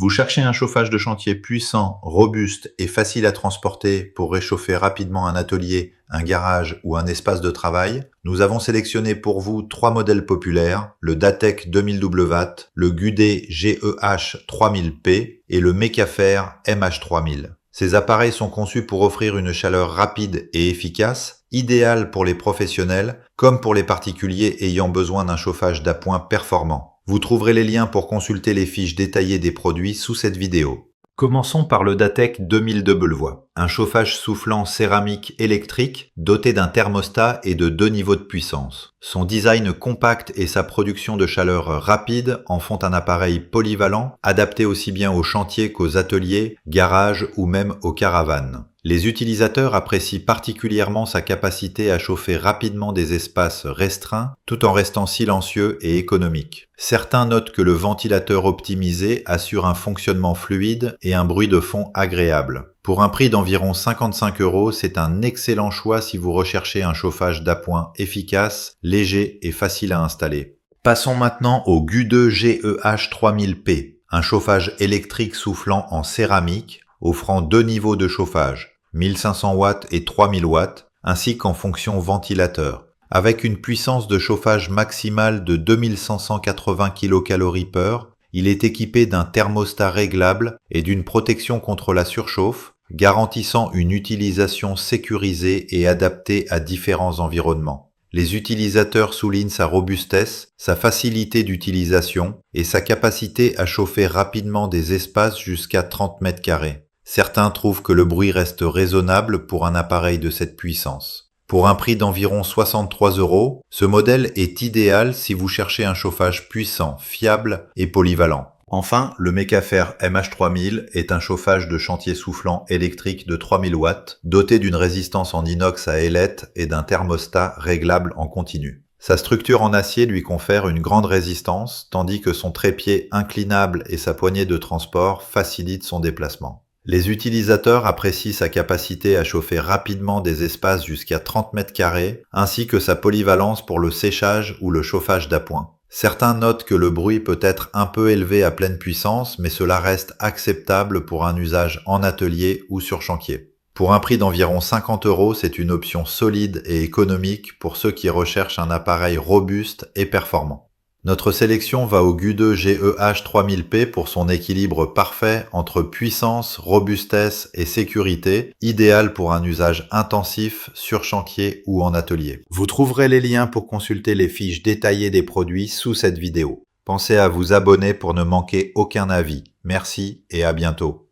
Vous cherchez un chauffage de chantier puissant, robuste et facile à transporter pour réchauffer rapidement un atelier, un garage ou un espace de travail? Nous avons sélectionné pour vous trois modèles populaires, le Datec 2000W, le Gudet GEH 3000P et le Mecafer MH3000. Ces appareils sont conçus pour offrir une chaleur rapide et efficace, idéale pour les professionnels comme pour les particuliers ayant besoin d'un chauffage d'appoint performant. Vous trouverez les liens pour consulter les fiches détaillées des produits sous cette vidéo. Commençons par le Datec 2000W, un chauffage soufflant céramique électrique doté d'un thermostat et de 2 niveaux de puissance. Son design compact et sa production de chaleur rapide en font un appareil polyvalent, adapté aussi bien aux chantiers qu'aux ateliers, garages ou même aux caravanes. Les utilisateurs apprécient particulièrement sa capacité à chauffer rapidement des espaces restreints tout en restant silencieux et économique. Certains notent que le ventilateur optimisé assure un fonctionnement fluide et un bruit de fond agréable. Pour un prix d'environ 55 €, c'est un excellent choix si vous recherchez un chauffage d'appoint efficace, léger et facile à installer. Passons maintenant au Gudet GEH 3000P, un chauffage électrique soufflant en céramique, offrant deux niveaux de chauffage, 1500 watts et 3000 watts, ainsi qu'en fonction ventilateur. Avec une puissance de chauffage maximale de 2580 kcal/h, il est équipé d'un thermostat réglable et d'une protection contre la surchauffe, garantissant une utilisation sécurisée et adaptée à différents environnements. Les utilisateurs soulignent sa robustesse, sa facilité d'utilisation et sa capacité à chauffer rapidement des espaces jusqu'à 30 mètres carrés. Certains trouvent que le bruit reste raisonnable pour un appareil de cette puissance. Pour un prix d'environ 63 €, ce modèle est idéal si vous cherchez un chauffage puissant, fiable et polyvalent. Enfin, le Mecafer MH3000 est un chauffage de chantier soufflant électrique de 3000 watts, doté d'une résistance en inox à ailettes et d'un thermostat réglable en continu. Sa structure en acier lui confère une grande résistance, tandis que son trépied inclinable et sa poignée de transport facilitent son déplacement. Les utilisateurs apprécient sa capacité à chauffer rapidement des espaces jusqu'à 30 mètres carrés, ainsi que sa polyvalence pour le séchage ou le chauffage d'appoint. Certains notent que le bruit peut être un peu élevé à pleine puissance, mais cela reste acceptable pour un usage en atelier ou sur chantier. Pour un prix d'environ 50 €, c'est une option solide et économique pour ceux qui recherchent un appareil robuste et performant. Notre sélection va au Gudet GEH 3000P pour son équilibre parfait entre puissance, robustesse et sécurité, idéal pour un usage intensif sur chantier ou en atelier. Vous trouverez les liens pour consulter les fiches détaillées des produits sous cette vidéo. Pensez à vous abonner pour ne manquer aucun avis. Merci et à bientôt.